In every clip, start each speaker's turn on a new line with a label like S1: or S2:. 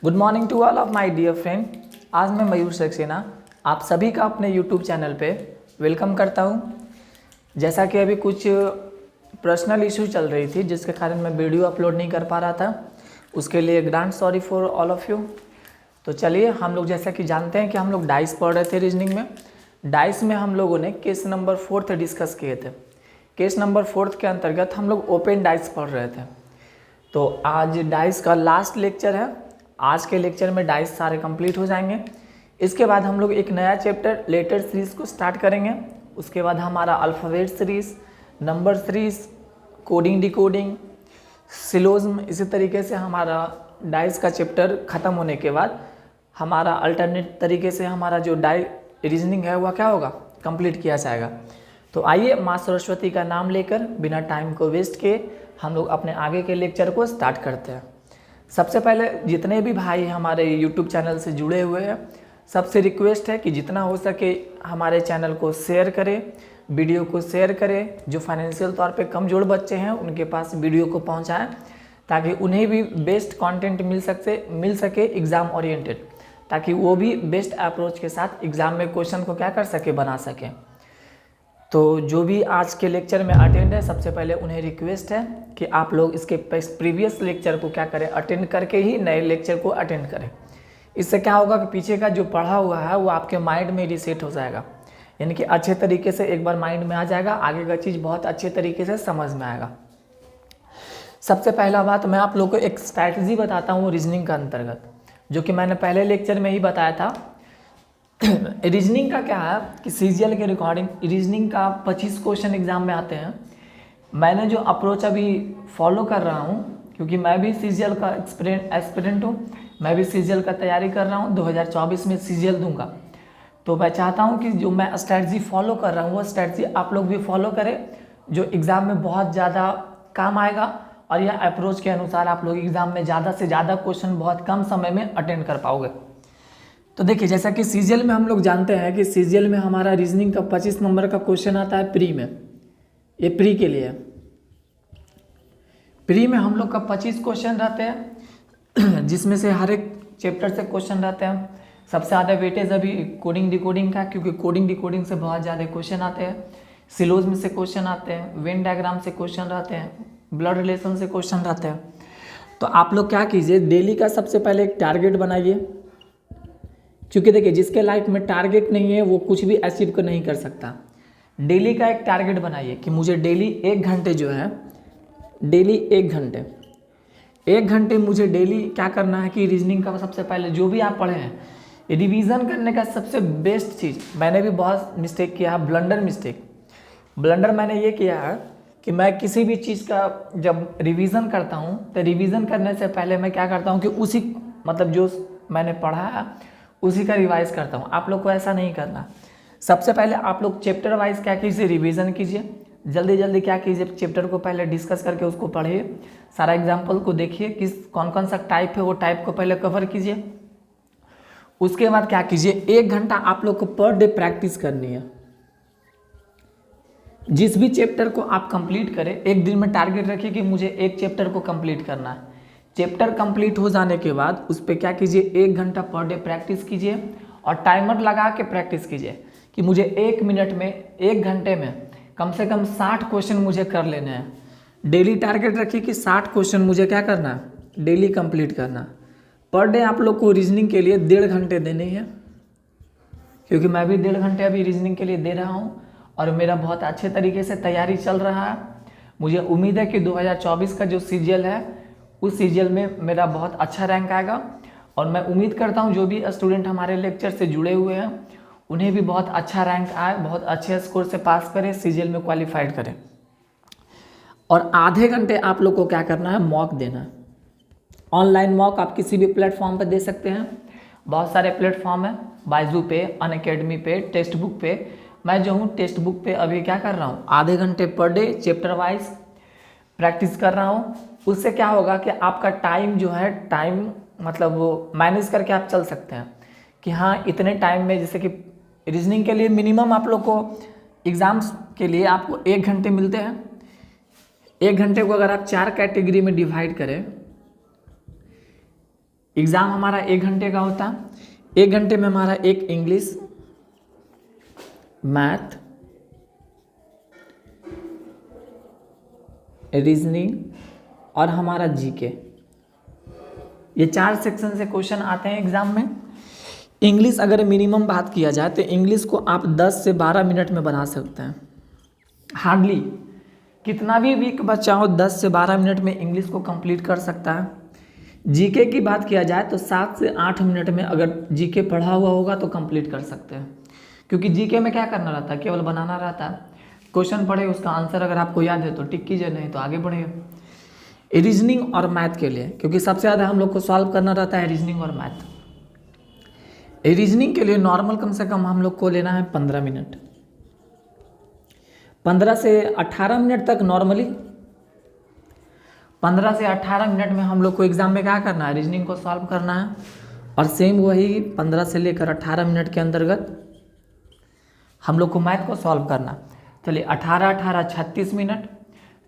S1: Good morning to all of my dear friend. आज मैं मयूर सक्सेना आप सभी का अपने यूट्यूब चैनल पे वेलकम करता हूँ। जैसा कि अभी कुछ पर्सनल इशू चल रही थी जिसके कारण मैं वीडियो अपलोड नहीं कर पा रहा था, उसके लिए grant sorry for all of you. तो चलिए हम लोग जैसा कि जानते हैं कि हम लोग डाइस पढ़ रहे थे रीजनिंग में। डाइस में हम लोगों ने केस नंबर 4 डिस्कस किए थे। केस नंबर 4 के अंतर्गत हम लोग ओपन डाइस पढ़ रहे थे। तो आज डाइस का लास्ट लेक्चर है। आज के लेक्चर में डाइस सारे कंप्लीट हो जाएंगे। इसके बाद हम लोग एक नया चैप्टर लेटर सीरीज को स्टार्ट करेंगे। उसके बाद हमारा alphabet series, number series, coding decoding, syllogism, इसी तरीके से हमारा डाइस का चैप्टर ख़त्म होने के बाद हमारा अल्टरनेट तरीके से हमारा जो रीजनिंग है वह क्या होगा, कंप्लीट किया जाएगा। तो आइए माँ सरस्वती का नाम लेकर बिना टाइम को वेस्ट किए हम लोग अपने आगे के लेक्चर को स्टार्ट करते हैं। सबसे पहले जितने भी भाई हमारे यूट्यूब चैनल से जुड़े हुए हैं सबसे रिक्वेस्ट है कि जितना हो सके हमारे चैनल को शेयर करें, वीडियो को शेयर करें। जो फाइनेंशियल तौर पे कमज़ोर बच्चे हैं उनके पास वीडियो को पहुंचाएं ताकि उन्हें भी बेस्ट कंटेंट मिल सके एग्ज़ाम ओरिएंटेड, ताकि वो भी बेस्ट अप्रोच के साथ एग्ज़ाम में क्वेश्चन को क्या कर सके, बना सकें। तो जो भी आज के लेक्चर में अटेंड है सबसे पहले उन्हें रिक्वेस्ट है कि आप लोग इसके प्रीवियस लेक्चर को क्या करें, अटेंड करके ही नए लेक्चर को अटेंड करें। इससे क्या होगा कि पीछे का जो पढ़ा हुआ है वो आपके माइंड में रिसेट हो जाएगा, यानी कि अच्छे तरीके से एक बार माइंड में आ जाएगा, आगे का चीज़ बहुत अच्छे तरीके से समझ में आएगा। सबसे पहला बात मैं आप लोग को एक स्ट्रैटेजी बताता हूँ रीजनिंग का अंतर्गत, जो कि मैंने पहले लेक्चर में ही बताया था। रीजनिंग का क्या है कि सीजीएल के रिकॉर्डिंग रीजनिंग का 25 क्वेश्चन एग्जाम में आते हैं। मैंने जो अप्रोच अभी फॉलो कर रहा हूँ, क्योंकि मैं भी सीजीएल का एस्पिरेंट हूँ, मैं भी सीजीएल का तैयारी कर रहा हूँ, 2024 में सीजीएल दूंगा। तो मैं चाहता हूँ कि जो मैं स्ट्रैटेजी फॉलो कर रहा हूँ वो स्ट्रैटेजी आप लोग भी फॉलो करें, जो एग्ज़ाम में बहुत ज़्यादा काम आएगा और यह अप्रोच के अनुसार आप लोग एग्ज़ाम में ज़्यादा से ज़्यादा क्वेश्चन बहुत कम समय में अटेंड कर पाओगे। तो देखिए, जैसा कि सीजीएल में हम लोग जानते हैं कि सीजीएल में हमारा रीजनिंग का 25 नंबर का क्वेश्चन आता है प्री में। ये प्री के लिए, प्री में हम लोग का 25 क्वेश्चन रहते हैं जिसमें से हर एक चैप्टर से क्वेश्चन रहते हैं। सबसे ज़्यादा वेटेज अभी कोडिंग डिकोडिंग का, क्योंकि कोडिंग डिकोडिंग से बहुत ज़्यादा क्वेश्चन आते हैं। सिलोज में से क्वेश्चन आते हैं, वेन डायग्राम से क्वेश्चन रहते हैं, ब्लड रिलेशन से क्वेश्चन रहते हैं। तो आप लोग क्या कीजिए, डेली का सबसे पहले एक टारगेट बनाइए, क्योंकि देखिए जिसके लाइफ में टारगेट नहीं है वो कुछ भी अचीव कर नहीं कर सकता। डेली का एक टारगेट बनाइए कि मुझे डेली 1 घंटे जो है, डेली 1 घंटे मुझे डेली क्या करना है कि रीजनिंग का सबसे पहले जो भी आप पढ़े हैं रिवीजन करने का सबसे बेस्ट चीज़। मैंने भी बहुत मिस्टेक किया है, ब्लंडर मैंने ये किया है कि मैं किसी भी चीज़ का जब रिवीजन करता हूँ तो रिवीजन करने से पहले मैं क्या करता हूँ कि उसी मतलब जो मैंने पढ़ा है उसी का रिवाइज करता हूँ। आप लोग को ऐसा नहीं करना। सबसे पहले आप लोग चैप्टर वाइज क्या कीजिए, रिवीजन कीजिए। जल्दी जल्दी क्या कीजिए, चैप्टर को पहले डिस्कस करके उसको पढ़िए, सारा एग्जाम्पल को देखिए किस कौन कौन सा टाइप है वो टाइप को पहले कवर कीजिए। उसके बाद क्या कीजिए, 1 घंटा आप लोग को पर डे प्रैक्टिस करनी है। जिस भी चैप्टर को आप कंप्लीट करें, एक दिन में टारगेट रखिए कि मुझे एक चैप्टर को कंप्लीट करना है। चैप्टर कंप्लीट हो जाने के बाद उस पर क्या कीजिए, 1 घंटा पर डे प्रैक्टिस कीजिए और टाइमर लगा के प्रैक्टिस कीजिए कि मुझे 1 मिनट में 1 घंटे में कम से कम 60 क्वेश्चन मुझे कर लेने हैं। डेली टारगेट रखिए कि 60 क्वेश्चन मुझे क्या करना है, डेली कंप्लीट करना। पर डे आप लोग को रीजनिंग के लिए 1.5 घंटे देने हैं, क्योंकि मैं भी 1.5 घंटे अभी रीजनिंग के लिए दे रहा हूँ और मेरा बहुत अच्छे तरीके से तैयारी चल रहा है। मुझे उम्मीद है कि 2024 का जो सीजीएल है उस सीजीएल में मेरा बहुत अच्छा रैंक आएगा और मैं उम्मीद करता हूँ जो भी स्टूडेंट हमारे लेक्चर से जुड़े हुए हैं उन्हें भी बहुत अच्छा रैंक आए, बहुत अच्छे स्कोर से पास करें, सीजीएल में क्वालिफाइड करें। और आधे घंटे आप लोग को क्या करना है, मॉक देना है। ऑनलाइन मॉक आप किसी भी प्लेटफॉर्म पर दे सकते हैं, बहुत सारे प्लेटफॉर्म हैं, बाइजू पे, अनअकैडमी पे, टेक्स्ट बुक पे। मैं जो हूँ टेक्स्ट बुक पे अभी क्या कर रहा हूँ, आधे घंटे per day chapter wise practice कर रहा हूँ। उससे क्या होगा कि आपका टाइम जो है, टाइम मतलब वो मैनेज करके आप चल सकते हैं कि हाँ इतने टाइम में, जैसे कि रीजनिंग के लिए मिनिमम आप लोग को एग्ज़ाम्स के लिए आपको 1 घंटे मिलते हैं। 1 घंटे को अगर आप 4 कैटेगरी में डिवाइड करें, एग्ज़ाम हमारा 1 घंटे का होता है। 1 घंटे में हमारा एक इंग्लिश, मैथ, रीजनिंग और हमारा जीके, ये 4 सेक्शन से क्वेश्चन आते हैं एग्ज़ाम में। इंग्लिश अगर मिनिमम बात किया जाए तो इंग्लिश को आप 10 से 12 मिनट में बना सकते हैं। हार्डली कितना भी वीक बच्चा हो 10 से 12 मिनट में इंग्लिश को कंप्लीट कर सकता है। जीके की बात किया जाए तो 7 से 8 मिनट में अगर जीके पढ़ा हुआ होगा तो कंप्लीट कर सकते हैं, क्योंकि जीके में क्या करना रहता है, केवल बनाना रहता है। क्वेश्चन पढ़े, उसका आंसर अगर आपको याद है तो टिक कीजिए, नहीं तो आगे बढ़िए। रीजनिंग और मैथ के लिए, क्योंकि सबसे ज़्यादा हम लोग को सॉल्व करना रहता है रीजनिंग और मैथ। रीजनिंग के लिए नॉर्मल कम से कम हम लोग को लेना है 15 मिनट, 15 से 18 मिनट तक नॉर्मली। 15 से 18 मिनट में हम लोग को एग्जाम में क्या करना है, रीजनिंग को सॉल्व करना है। और सेम वही 15 से लेकर 18 मिनट के अंतर्गत हम लोग को मैथ को सॉल्व करना। चलिए 18 18 36 मिनट,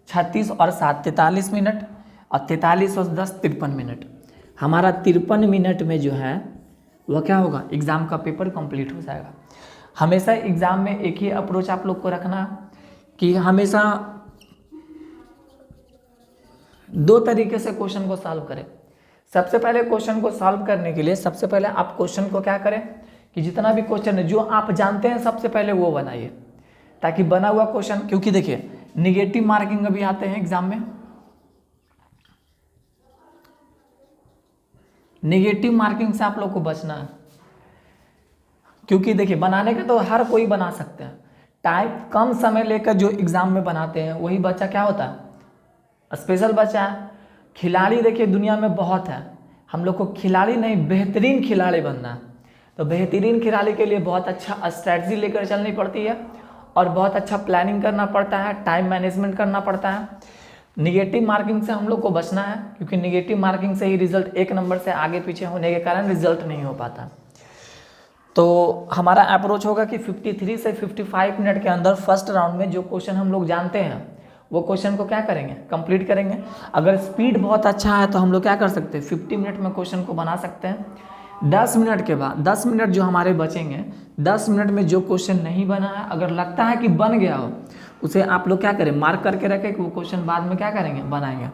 S1: 36 और 7 43 मिनट, और 43 और 10 53 मिनट। हमारा 53 मिनट में जो है वह क्या होगा, एग्ज़ाम का पेपर कंप्लीट हो जाएगा। हमेशा एग्ज़ाम में एक ही अप्रोच आप लोग को रखना कि हमेशा 2 तरीके से क्वेश्चन को सॉल्व करें। सबसे पहले क्वेश्चन को सॉल्व करने के लिए सबसे पहले आप क्वेश्चन को क्या करें कि जितना भी क्वेश्चन है जो आप जानते हैं सबसे पहले वो बनाइए, ताकि बना हुआ क्वेश्चन, क्योंकि देखिए निगेटिव मार्किंग अभी आते हैं एग्जाम में। निगेटिव मार्किंग से आप लोग को बचना है, क्योंकि देखिए बनाने का तो हर कोई बना सकते हैं। टाइम कम समय लेकर जो एग्जाम में बनाते हैं वही बच्चा क्या होता है, स्पेशल बच्चा है। खिलाड़ी देखिए दुनिया में बहुत है, हम लोग को खिलाड़ी नहीं बेहतरीन खिलाड़ी बनना है। तो बेहतरीन खिलाड़ी के लिए बहुत अच्छा स्ट्रैटेजी लेकर चलनी पड़ती है और बहुत अच्छा प्लानिंग करना पड़ता है, टाइम मैनेजमेंट करना पड़ता है। निगेटिव मार्किंग से हम लोग को बचना है, क्योंकि निगेटिव मार्किंग से ही रिजल्ट 1 नंबर से आगे पीछे होने के कारण रिजल्ट नहीं हो पाता। तो हमारा अप्रोच होगा कि 53 से 55 मिनट के अंदर फर्स्ट राउंड में जो क्वेश्चन हम लोग जानते हैं वो क्वेश्चन को क्या करेंगे, कंप्लीट करेंगे। अगर स्पीड बहुत अच्छा है तो हम लोग क्या कर सकते हैं, 50 मिनट में क्वेश्चन को बना सकते हैं। 10 मिनट के बाद 10 मिनट जो हमारे बचेंगे, 10 मिनट में जो क्वेश्चन नहीं बना है, अगर लगता है कि बन गया हो, उसे आप लोग क्या करें, मार्क करके रखें कि वो क्वेश्चन बाद में क्या करेंगे, बनाएंगे।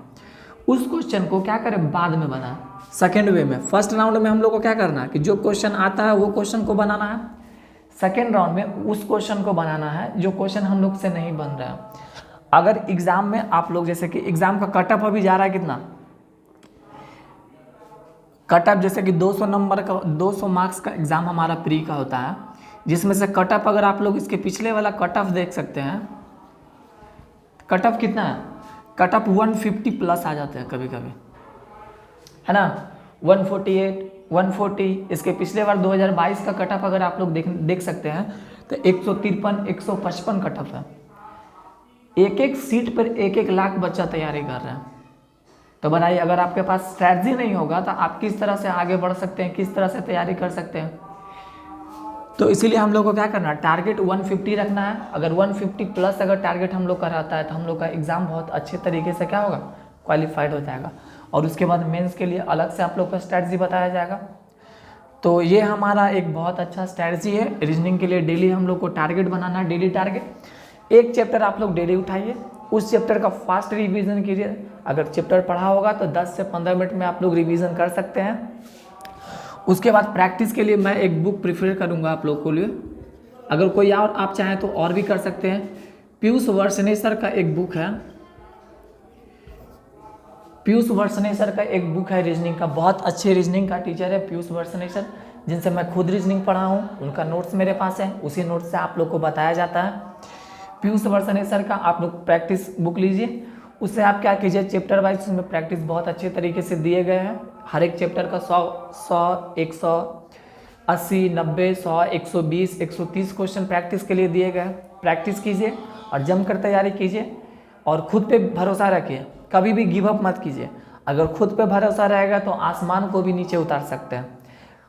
S1: उस क्वेश्चन को क्या करें, बाद में बनाएं। सेकेंड वे में, फर्स्ट राउंड में हम लोग को क्या करना है कि जो क्वेश्चन आता है वो क्वेश्चन को बनाना है। सेकेंड राउंड में उस क्वेश्चन को बनाना है जो क्वेश्चन हम लोग से नहीं बन रहा है। अगर एग्जाम में आप लोग, जैसे कि एग्जाम का कट ऑफ अभी जा रहा है कितना, कट ऑफ जैसे कि 200 नंबर का 200 मार्क्स का एग्जाम हमारा प्री का होता है, जिसमें से कट ऑफ अगर आप लोग इसके पिछले वाला कट ऑफ देख सकते हैं, कट ऑफ कितना है, कट ऑफ 150 प्लस आ जाते हैं कभी कभी, है ना। 148 140, इसके पिछले बार 2022 का कट ऑफ अगर आप लोग देख सकते हैं तो 153 155 कट ऑफ है। एक एक सीट पर 1 लाख बच्चा तैयारी कर रहा है। तो बनाइए, अगर आपके पास स्ट्रैटेजी नहीं होगा तो आप किस तरह से आगे बढ़ सकते हैं, किस तरह से तैयारी कर सकते हैं। तो इसीलिए हम लोग को क्या करना है, टारगेट 150 रखना है। अगर 150 प्लस अगर टारगेट हम लोग का रहता है तो हम लोग का एग्जाम बहुत अच्छे तरीके से क्या होगा, क्वालिफाइड हो जाएगा। और उसके बाद मेंस के लिए अलग से आप लोग का स्ट्रैटेजी बताया जाएगा। तो ये हमारा एक बहुत अच्छा स्ट्रैटेजी है। रीजनिंग के लिए डेली हम लोग को टारगेट बनाना है, डेली टारगेट। एक चैप्टर आप लोग डेली उठाइए, उस चैप्टर का फास्ट रिवीजन कीजिए। अगर चैप्टर पढ़ा होगा तो 10 से 15 मिनट में आप लोग रिवीजन कर सकते हैं। उसके बाद प्रैक्टिस के लिए मैं एक बुक प्रेफर करूंगा आप लोग के लिए। अगर कोई और आप चाहें तो और भी कर सकते हैं। पीयूष वर्षने सर का एक बुक है, पीयूष वर्षने सर का एक बुक है रीजनिंग का, बहुत अच्छे रीजनिंग का टीचर है पीयूष वर्षने सर, जिनसे मैं खुद रीजनिंग पढ़ा हूँ। उनका नोट्स मेरे पास है, उसी नोट्स से आप लोग को बताया जाता है। पीयूष वर्षने सर का आप लोग प्रैक्टिस बुक लीजिए, उससे आप क्या कीजिए, चैप्टर वाइज उसमें प्रैक्टिस बहुत अच्छे तरीके से दिए गए हैं। हर एक चैप्टर का 100 180 90 100 120 130 क्वेश्चन प्रैक्टिस के लिए दिए गए हैं। प्रैक्टिस कीजिए और जमकर तैयारी कीजिए और खुद पे भरोसा रखिए, कभी भी गिव अप मत कीजिए। अगर खुद पे भरोसा रहेगा तो आसमान को भी नीचे उतार सकते हैं।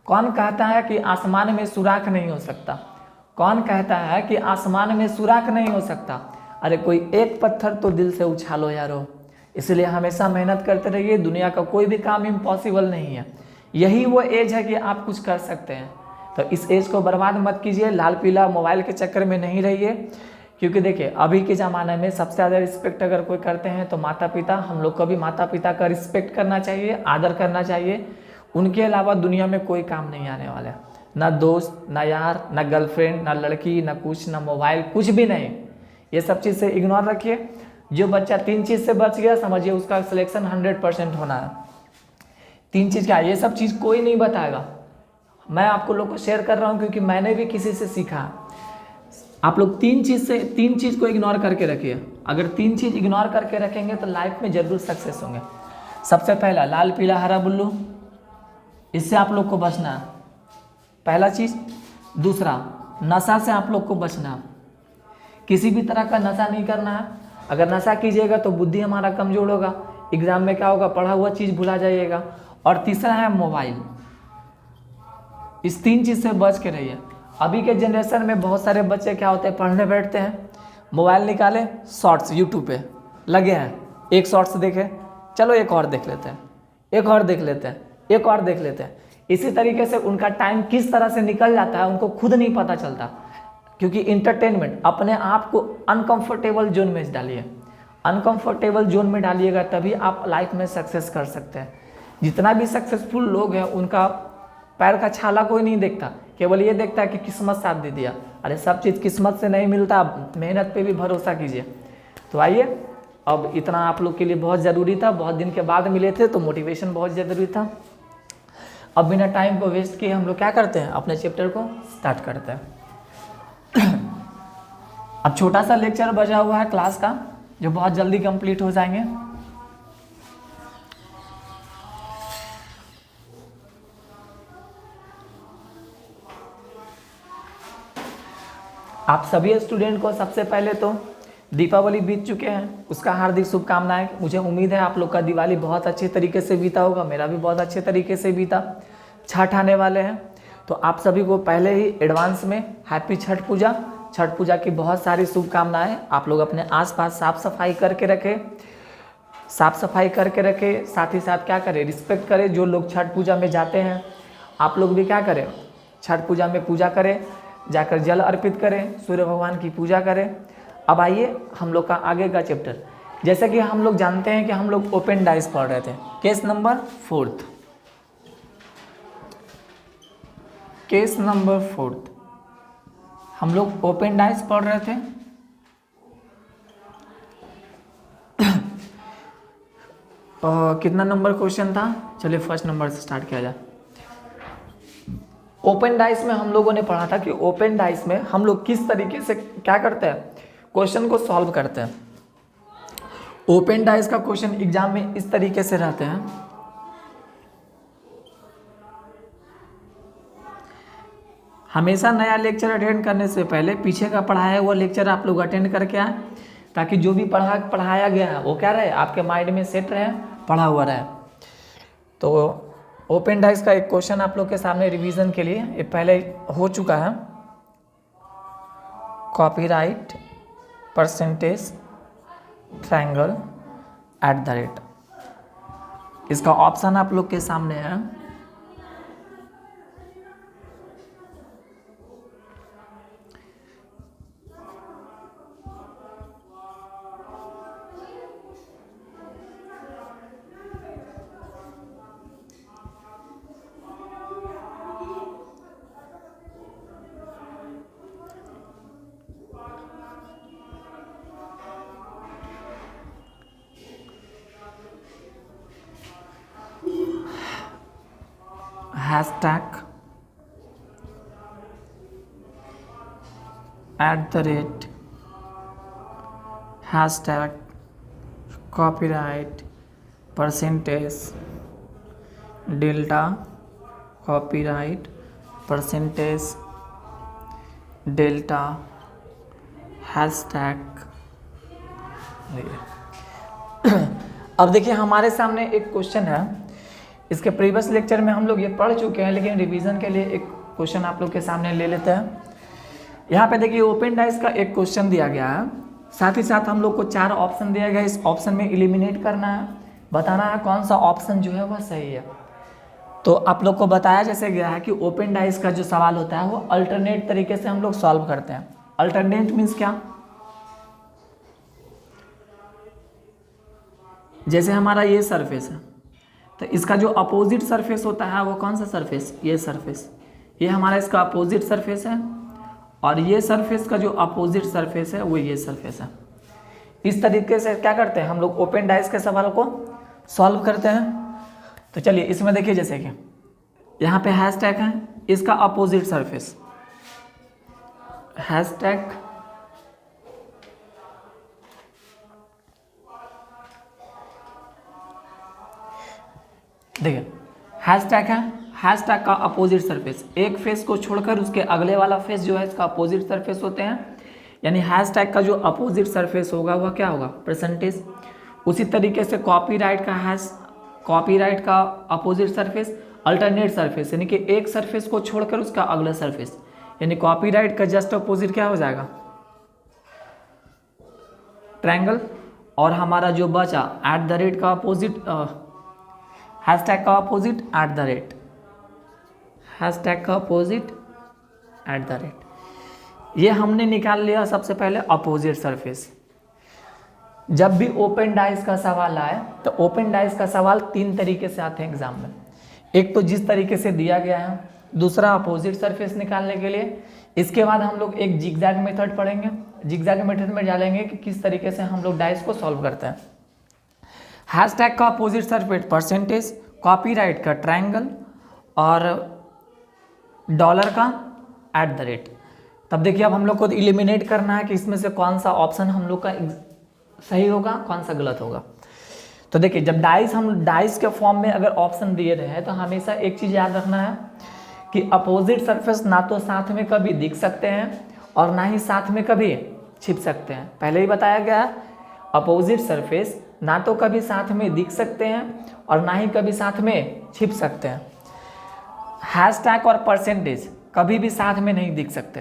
S1: कौन कहता है कि आसमान में सुराख नहीं हो सकता, कौन कहता है कि आसमान में सुराख नहीं हो सकता। अरे कोई एक पत्थर तो दिल से उछालो यारो। इसलिए हमेशा मेहनत करते रहिए, दुनिया का कोई भी काम इम्पॉसिबल नहीं है। यही वो एज है कि आप कुछ कर सकते हैं। तो इस एज को बर्बाद मत कीजिए, लाल पीला मोबाइल के चक्कर में नहीं रहिए। क्योंकि देखिए अभी के ज़माने में सबसे ज़्यादा रिस्पेक्ट अगर कोई करते हैं तो माता पिता। हम लोग को भी माता पिता का रिस्पेक्ट करना चाहिए, आदर करना चाहिए। उनके अलावा दुनिया में कोई काम नहीं आने वाला है, ना दोस्त, ना यार, ना गर्लफ्रेंड, ना लड़की, ना कुछ, ना मोबाइल, कुछ भी नहीं। ये सब चीज़ से इग्नोर रखिए। जो बच्चा 3 चीज़ से बच गया समझिए उसका सिलेक्शन 100% होना है। 3 चीज़ क्या, ये सब चीज़ कोई नहीं बताएगा, मैं आपको लोग को शेयर कर रहा हूँ क्योंकि मैंने भी किसी से सीखा। आप लोग 3 चीज़ को इग्नोर करके रखिए। अगर 3 चीज़ इग्नोर करके रखेंगे तो लाइफ में जरूर सक्सेस होंगे। सबसे पहला लाल पीला हरा बुल्लू, इससे आप लोग को बचना है, पहला चीज़। दूसरा, नशा से आप लोग को बचना है, किसी भी तरह का नशा नहीं करना है। अगर नशा कीजिएगा तो बुद्धि हमारा कमज़ोर होगा, एग्जाम में क्या होगा, पढ़ा हुआ चीज़ भुला जाइएगा। और तीसरा है मोबाइल। इस 3 चीज़ से बच के रहिए। अभी के जनरेशन में बहुत सारे बच्चे क्या होते हैं, पढ़ने बैठते हैं, मोबाइल निकाले, शॉर्ट्स यूट्यूब पे लगे हैं, एक शॉर्ट्स देखे, चलो एक और देख लेते हैं, एक और देख लेते हैं, एक और देख लेते हैं। इसी तरीके से उनका टाइम किस तरह से निकल जाता है उनको खुद नहीं पता चलता। क्योंकि इंटरटेनमेंट, अपने आप को अनकंफर्टेबल जोन में डालिए। अनकंफर्टेबल जोन में डालिएगा तभी आप लाइफ में सक्सेस कर सकते हैं। जितना भी सक्सेसफुल लोग हैं उनका पैर का छाला कोई नहीं देखता, केवल ये देखता है कि किस्मत साथ दे दिया। अरे सब चीज़ किस्मत से नहीं मिलता, मेहनत पे भी भरोसा कीजिए। तो आइए, अब इतना आप लोग के लिए बहुत ज़रूरी था, बहुत दिन के बाद मिले थे तो मोटिवेशन बहुत ज़रूरी था। अब बिना टाइम को वेस्ट किए हम लोग क्या करते हैं, अपने चैप्टर को स्टार्ट करते हैं। अब छोटा सा लेक्चर बचा हुआ है क्लास का जो बहुत जल्दी कंप्लीट हो जाएंगे। आप सभी स्टूडेंट को सबसे पहले तो दीपावली बीत चुके हैं, उसका हार्दिक शुभकामनाएं। मुझे उम्मीद है आप लोग का दिवाली बहुत अच्छे तरीके से बीता होगा, मेरा भी बहुत अच्छे तरीके से बीता। छठ आने वाले हैं तो आप सभी को पहले ही एडवांस में हैप्पी छठ पूजा। छठ पूजा की बहुत सारी शुभकामनाएं। आप लोग अपने आसपास साफ सफाई करके रखें, साफ सफाई करके रखें। साथ ही साथ क्या करें, रिस्पेक्ट करें। जो लोग छठ पूजा में जाते हैं आप लोग भी क्या करें, छठ पूजा में पूजा करें, जाकर जल अर्पित करें, सूर्य भगवान की पूजा करें। अब आइए हम लोग का आगे का चैप्टर। जैसे कि हम लोग जानते हैं कि हम लोग ओपन डाइस पढ़ रहे थे, केस नंबर 4, केस नंबर 4 हम लोग ओपन डाइस पढ़ रहे थे। कितना नंबर क्वेश्चन था, चलिए फर्स्ट नंबर से स्टार्ट किया जाए। ओपन डाइस में हम लोगों ने पढ़ा था कि ओपन डाइस में हम लोग किस तरीके से क्या करते हैं, क्वेश्चन को सॉल्व करते हैं। ओपन डाइस का क्वेश्चन एग्जाम में इस तरीके से रहते हैं। हमेशा नया लेक्चर अटेंड करने से पहले पीछे का पढ़ाया हुआ लेक्चर आप लोग अटेंड करके आए, ताकि जो भी पढ़ाया गया है वो क्या रहे, आपके माइंड में सेट रहे, पढ़ा हुआ रहे। तो ओपन डाइस का एक क्वेश्चन आप लोग के सामने रिवीजन के लिए, ये पहले हो चुका है। कॉपीराइट परसेंटेज ट्रायंगल @ इसका ऑप्शन आप लोग के सामने है। Hashtag @ hashtag copyright percentage delta copyright percentage delta hashtag. अब देखिए हमारे सामने एक क्वेश्चन है, इसके प्रीवियस लेक्चर में हम लोग ये पढ़ चुके हैं, लेकिन रिवीजन के लिए एक क्वेश्चन आप लोग के सामने ले लेते हैं। यहाँ पे देखिए ओपन डाइस का एक क्वेश्चन दिया गया है, साथ ही साथ हम लोग को 4 ऑप्शन दिया गया है। इस ऑप्शन में एलिमिनेट करना है, बताना है कौन सा ऑप्शन जो है वह सही है। तो आप लोग को बताया जैसे गया है कि ओपन डाइस का जो सवाल होता है वो अल्टरनेट तरीके से हम लोग सॉल्व करते हैं। अल्टरनेट मीन्स क्या, जैसे हमारा ये सरफेस है तो इसका जो अपोजिट सरफेस होता है वो कौन सा सरफेस, ये सरफेस, ये हमारा इसका अपोजिट सरफेस है, और ये सरफेस का जो अपोजिट सरफेस है वो ये सरफेस है। इस तरीके से क्या करते हैं हम लोग ओपन डाइस के सवाल को सॉल्व करते हैं। तो चलिए इसमें देखिए, जैसे कि यहाँ पे हैशटैग है, इसका अपोजिट सरफेस हैशटैग, देखिए हैशटैग है, हैशटैग का अपोजिट सरफेस, एक फेस को छोड़कर उसके अगले वाला फेस जो है इसका अपोजिट सरफेस होते हैं। यानी हैशटैग का जो अपोजिट सरफेस होगा वह क्या होगा, परसेंटेज। उसी तरीके से कॉपीराइट का अपोजिट सरफेस अल्टरनेट सरफेस, यानी कि एक सरफेस को छोड़कर उसका अगला सरफेस, यानी कॉपीराइट का जस्ट अपोजिट क्या हो जाएगा, ट्रायंगल। और हमारा जो बचा @ का अपोजिट, हैशटैग का अपोजिट हैशटैग का अपोजिट @, ये हमने निकाल लिया सबसे पहले अपोजिट सरफेस। जब भी ओपन डाइस का सवाल आए तो ओपन डाइस का सवाल 3 तरीके से आते हैं एग्जाम में। एक तो जिस तरीके से दिया गया है, दूसरा अपोजिट सरफेस निकालने के लिए, इसके बाद हम लोग एक जिगजैग मेथड पढ़ेंगे। जिगजैग मेथड में डालेंगे कि किस तरीके से हम लोग डाइस को सॉल्व करते हैं। हैशटैग का अपोजिट सरफेस परसेंटेज, कॉपीराइट का ट्रायंगल, और डॉलर का @। तब देखिए अब हम लोग को इलिमिनेट करना है कि इसमें से कौन सा ऑप्शन हम लोग का सही होगा, कौन सा गलत होगा। तो देखिए जब डाइस के फॉर्म में अगर ऑप्शन दिए रहे तो हमेशा एक चीज़ याद रखना है कि अपोजिट सरफेस ना तो साथ में कभी दिख सकते हैं और ना ही साथ में कभी छिप सकते हैं। पहले ही बताया गया है, अपोजिट सरफेस ना तो कभी साथ में दिख सकते हैं और ना ही कभी साथ में छिप सकते हैं। हैशटैग और परसेंटेज कभी भी साथ में नहीं दिख सकते,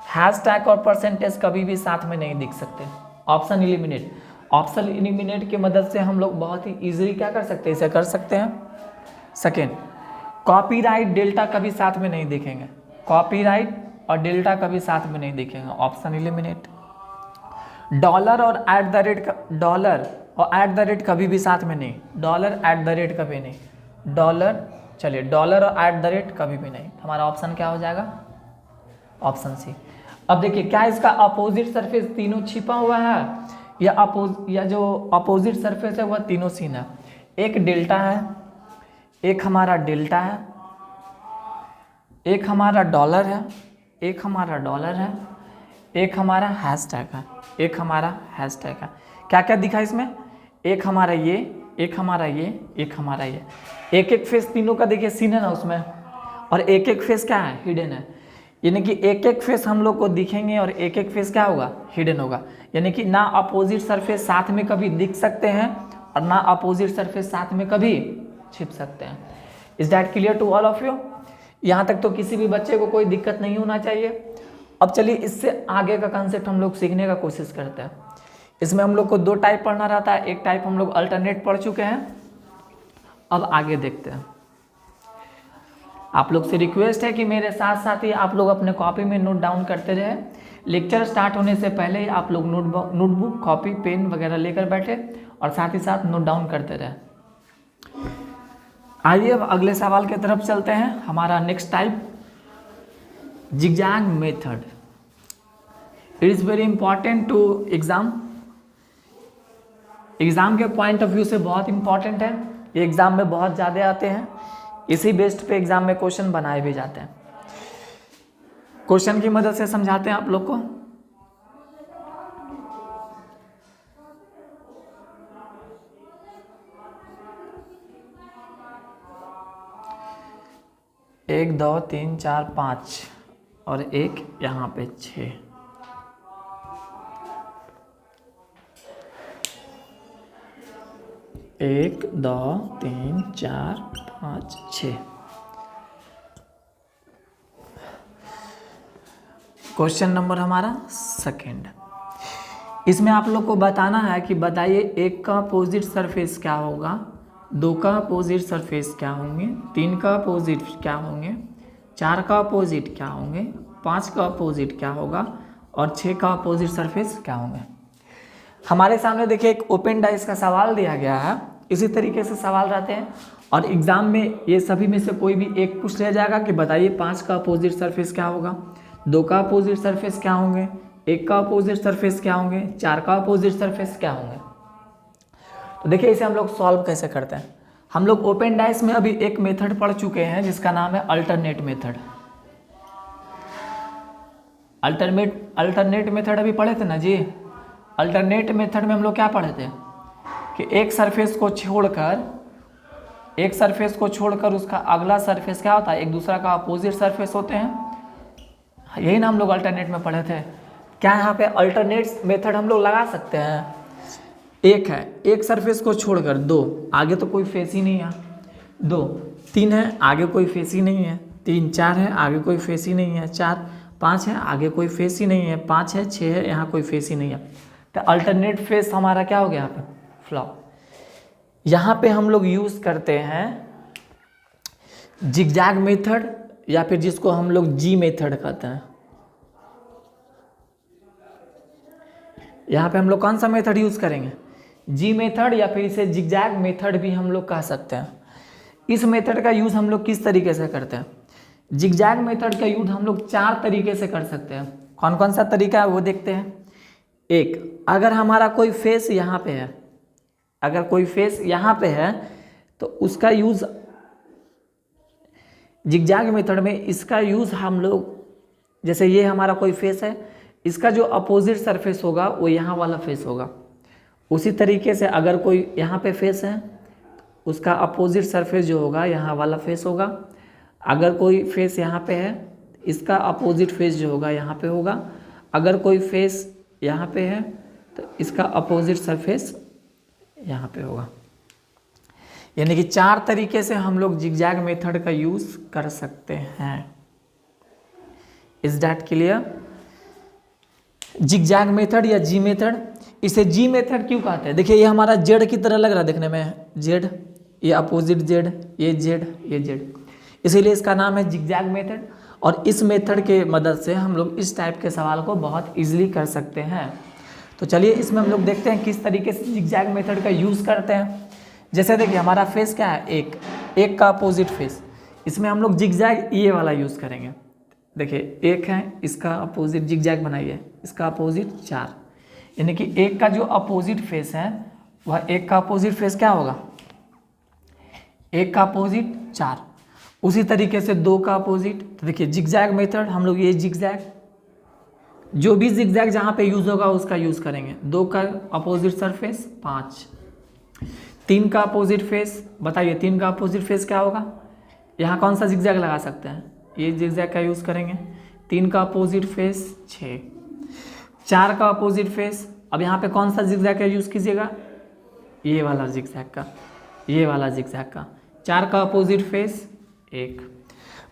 S1: हैशटैग और परसेंटेज कभी भी साथ में नहीं दिख सकते। ऑप्शन एलिमिनेट की मदद से हम लोग बहुत ही इजीली क्या कर सकते हैं, इसे कर सकते हैं। सेकेंड, कॉपीराइट डेल्टा कभी साथ में नहीं दिखेंगे, कॉपीराइट और डेल्टा कभी साथ में नहीं दिखेंगे, ऑप्शन एलिमिनेट। डॉलर और @ कभी भी साथ में नहीं, डॉलर @ कभी नहीं, डॉलर और @ कभी भी नहीं। हमारा ऑप्शन क्या हो जाएगा, ऑप्शन सी। अब देखिए क्या इसका अपोजिट सरफेस तीनों छिपा हुआ है या जो अपोजिट सरफेस है वह तीनों सीन है। एक डेल्टा है, एक हमारा डेल्टा है, एक हमारा डॉलर है, एक हमारा हैशटैग है, एक हमारा हैशटैग है। क्या क्या दिखा इसमें, एक हमारा ये, एक हमारा ये, एक फेस तीनों का देखिए सीन है ना उसमें, और एक फेस क्या है, हिडन है। यानी कि एक फेस हम लोग को दिखेंगे और एक फेस क्या होगा, हिडन होगा। यानी कि ना अपोजिट सरफेस साथ में कभी दिख सकते हैं और ना अपोजिट सरफेस साथ में कभी छिप सकते हैं। Is that clear to all of you? यहाँ तक तो किसी भी बच्चे को कोई दिक्कत नहीं होना चाहिए। अब चलिए इससे आगे का कंसेप्ट हम लोग सीखने का कोशिश करते हैं। इसमें हम लोग को 2 टाइप पढ़ना रहता है, एक टाइप हम लोग अल्टरनेट पढ़ चुके हैं, अब आगे देखते हैं। आप लोग से रिक्वेस्ट है कि मेरे साथ साथ ही आप लोग अपने कॉपी में नोट डाउन करते रहे। लेक्चर स्टार्ट होने से पहले ही आप लोग नोटबुक, कॉपी, पेन वगैरह लेकर बैठे और साथ ही साथ नोट डाउन करते रहे। आइए अब अगले सवाल की तरफ चलते हैं। हमारा next type zigzag method. It is very important to exam के पॉइंट ऑफ व्यू से बहुत इंपॉर्टेंट है। ये एग्जाम में बहुत ज़्यादा आते हैं, इसी बेस्ड पे एग्जाम में क्वेश्चन बनाए भी जाते हैं। क्वेश्चन की मदद से समझाते हैं आप लोग को। एक 2 3 4 5 और एक यहाँ पे 6। एक 2 3 4 5 6। क्वेश्चन नंबर हमारा सेकेंड। इसमें आप लोग को बताना है कि बताइए एक का अपोजिट सरफेस क्या होगा 2 का अपोजिट सरफेस क्या होंगे, 3 का अपोजिट क्या होंगे, 4 का अपोजिट क्या होंगे, 5 का अपोजिट क्या होगा और 6 का अपोजिट सरफेस क्या होंगे। हमारे सामने देखिए एक ओपन डाइस का सवाल दिया गया है, इसी तरीके से सवाल रहते हैं और एग्जाम में ये सभी में से कोई भी एक पूछ लिया जाएगा कि बताइए 5 का अपोजिट सरफेस क्या होगा, 2 का अपोजिट सरफेस क्या होंगे, 1 का अपोजिट सरफेस क्या होंगे, 4 का अपोजिट सरफेस क्या होंगे। तो देखिए इसे हम लोग सॉल्व कैसे करते हैं। हम लोग ओपन डाइस में अभी एक मेथड पढ़ चुके हैं जिसका नाम है अल्टरनेट मेथड। अल्टरनेट मेथड अभी पढ़े थे ना जी। अल्टरनेट मेथड में हम लोग क्या पढ़े थे कि एक सरफेस को छोड़कर उसका अगला सरफेस क्या होता है, एक दूसरा का अपोजिट सरफेस होते हैं। यही ना हम लोग अल्टरनेट में पढ़े थे। क्या यहाँ पे अल्टरनेट मेथड हम लोग लगा सकते हैं। एक है, एक सरफेस को छोड़कर 2, आगे तो कोई फेस ही नहीं है, 2 3 है, आगे कोई फेस ही नहीं है, 3 4 है, आगे कोई फेस ही नहीं है, 4 5 है, आगे कोई फेस ही नहीं है, 5 है, 6 है, यहाँ कोई फेस ही नहीं है। तो अल्टरनेट फेस हमारा क्या हो गया यहाँ पे, फ्लॉप। यहाँ पे हम लोग यूज़ करते हैं जिगजैग मेथड या फिर जिसको हम लोग जी मेथड कहते हैं। यहाँ पे हम लोग कौन सा मेथड यूज़ करेंगे, जी मेथड या फिर इसे जिगजैग मेथड भी हम लोग कह सकते हैं। इस मेथड का यूज़ हम लोग किस तरीके से करते हैं, जिगजैग मेथड का यूज़ हम लोग 4 तरीके से कर सकते हैं। कौन कौन सा तरीका है वो देखते हैं। एक, अगर हमारा कोई फेस यहाँ पे है, अगर कोई फेस यहाँ पे है तो उसका यूज़ जिगजैग मेथड में, इसका यूज़ हम लोग, जैसे ये हमारा कोई फेस है, इसका जो अपोजिट सरफेस होगा वो यहाँ वाला फेस होगा। उसी तरीके से अगर कोई यहाँ पे फेस है उसका अपोजिट सरफेस जो होगा यहाँ वाला फेस होगा। अगर कोई फेस यहाँ पे है इसका अपोजिट फेस जो होगा यहाँ पे होगा। अगर कोई फेस यहाँ पे है तो इसका अपोजिट सरफेस यहाँ पे होगा। यानी कि 4 तरीके से हम लोग जिगजैग मेथड का यूज़ कर सकते हैं। Is that clear. Zigzag method या जी मेथड, इसे जी मेथड क्यों कहते हैं, देखिए ये हमारा जेड की तरह लग रहा है देखने में, जेड, ये अपोजिट जेड, ये जेड, ये जेड, इसीलिए इसका नाम है जिगजैग मेथड। और इस मेथड के मदद से हम लोग इस टाइप के सवाल को बहुत इजीली कर सकते हैं। तो चलिए इसमें हम लोग देखते हैं किस तरीके से जिगजैग मेथड का यूज़ करते हैं। जैसे देखिए हमारा फेस क्या है, एक का अपोजिट फेस, इसमें हम लोग जिगजैग ये वाला यूज़ करेंगे। देखिए एक है, इसका अपोजिट जिगजैग बनाइए, इसका अपोजिट 4, यानी कि एक का जो अपोजिट फेस है वह एक का अपोजिट फेस क्या होगा, एक का अपोजिट 4। उसी तरीके से 2 का अपोजिट, तो देखिए जिगजैग मेथड हम लोग ये जिगजैग, जो भी जिगजैग जहाँ पे यूज़ होगा उसका यूज़ करेंगे। 2 का अपोजिट सरफेस 5, 3 का अपोजिट फेस, बताइए 3 का अपोजिट फेस क्या होगा, यहाँ कौन सा जिगजैग लगा सकते हैं, ये जिगजैग का यूज़ करेंगे। 3 का अपोजिट फेस 6, 4 का अपोजिट फेस, अब यहाँ पे कौन सा जिगजैग का यूज़ कीजिएगा, ये वाला जिगजैग का, ये वाला जिगजैग का। 4 का अपोजिट फेस 1,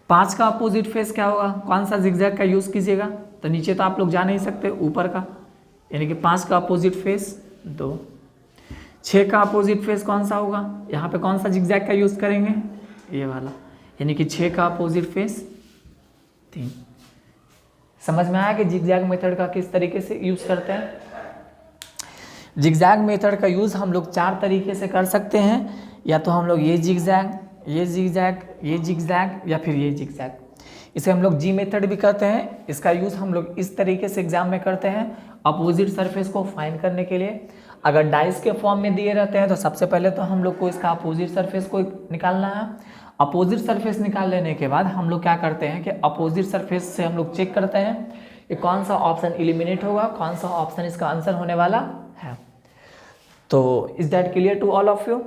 S1: 5 का अपोजिट फेस क्या होगा, कौन सा जिगजैग का यूज़ कीजिएगा, तो नीचे तो आप लोग जा नहीं सकते, ऊपर का, यानी कि 5 का अपोजिट फेस 2। 6 का अपोजिट फेस कौन सा होगा, यहाँ पे कौन सा जिगजैग का यूज़ करेंगे, ये वाला, यानी कि 6 का अपोजिट फेस 3। समझ में आया कि जिगजैग मेथड का किस तरीके से यूज़ करते हैं। जिगजैग मेथड का यूज़ हम लोग 4 तरीके से कर सकते हैं, या तो हम लोग ये जिगजैग, ये जिगजैग, ये जिगजैग या फिर ये जिगजैग। इसे हम लोग जी मेथड भी कहते हैं। इसका यूज़ हम लोग इस तरीके से एग्जाम में करते हैं, अपोजिट सरफेस को फाइंड करने के लिए। अगर डाइस के फॉर्म में दिए रहते हैं तो सबसे पहले तो हम लोग को इसका अपोजिट सरफेस को निकालना है। अपोजिट सरफेस निकाल लेने के बाद हम लोग क्या करते हैं कि अपोजिट सरफेस से हम लोग चेक करते हैं कि कौन सा ऑप्शन एलिमिनेट होगा, कौन सा ऑप्शन इसका आंसर होने वाला है। तो is that clear to all of you.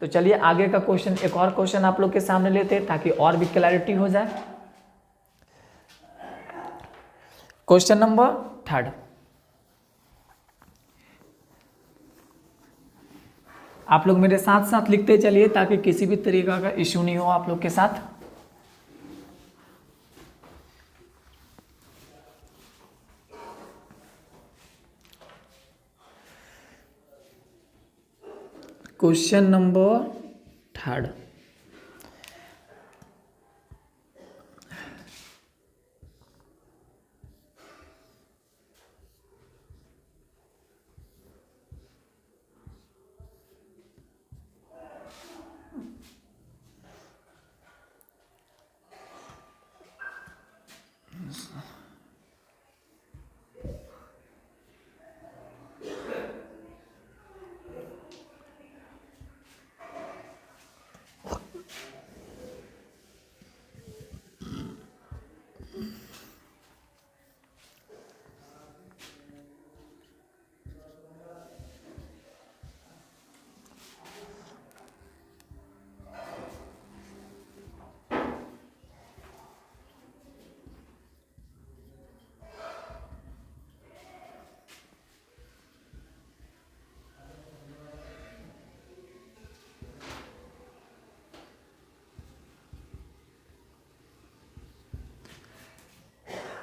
S1: तो चलिए आगे का क्वेश्चन, एक और क्वेश्चन आप लोग के सामने लेते हैं ताकि और भी क्लैरिटी हो जाए। क्वेश्चन नंबर 3, आप लोग मेरे साथ साथ लिखते चलिए ताकि किसी भी तरीका का इश्यू नहीं हो आप लोग के साथ। Question number third.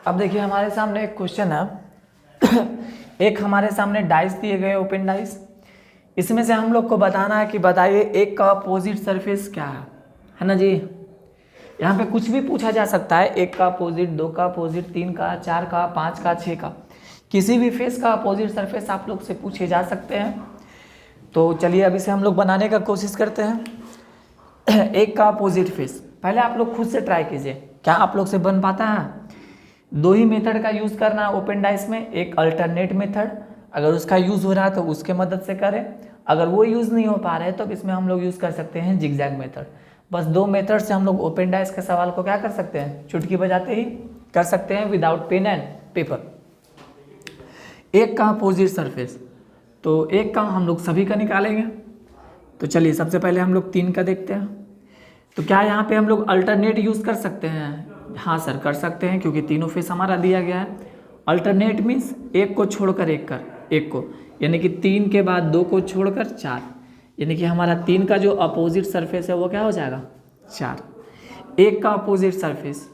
S1: अब देखिए हमारे सामने एक क्वेश्चन है। एक हमारे सामने डाइस दिए गए, ओपन डाइस। इसमें से हम लोग को बताना है कि बताइए एक का अपोजिट सरफेस क्या है ना जी। यहाँ पे कुछ भी पूछा जा सकता है, एक का अपोजिट, दो का अपोजिट, तीन का, चार का, पाँच का, छः का, किसी भी फेस का अपोजिट सरफेस आप लोग से पूछे जा सकते हैं। तो चलिए अब इसे हम लोग बनाने का कोशिश करते हैं। एक का अपोजिट फेस, पहले आप लोग खुद से ट्राई कीजिए, क्या आप लोग से बन पाता है। दो ही मेथड का यूज़ करना है ओपन डाइस में, एक अल्टरनेट मेथड, अगर उसका यूज़ हो रहा है तो उसके मदद से करें, अगर वो यूज़ नहीं हो पा रहा है तो इसमें हम लोग यूज़ कर सकते हैं जिगजैग मेथड। बस दो मेथड से हम लोग ओपन डाइस के सवाल को क्या कर सकते हैं, चुटकी बजाते ही कर सकते हैं, विदाउट पेन एंड पेपर। एक का अपोजिट सरफेस, तो एक का हम लोग सभी का निकालेंगे। तो चलिए सबसे पहले हम लोग तीन का देखते हैं। तो क्या यहाँ पे हम लोग अल्टरनेट यूज़ कर सकते हैं? हाँ सर कर सकते हैं, क्योंकि तीनों फेस हमारा दिया गया है। अल्टरनेट मीन्स एक को छोड़कर एक को, यानी कि तीन के बाद दो को छोड़कर चार, यानी कि हमारा तीन का जो अपोजिट सरफेस है वो क्या हो जाएगा, चार। एक का अपोजिट सरफेस,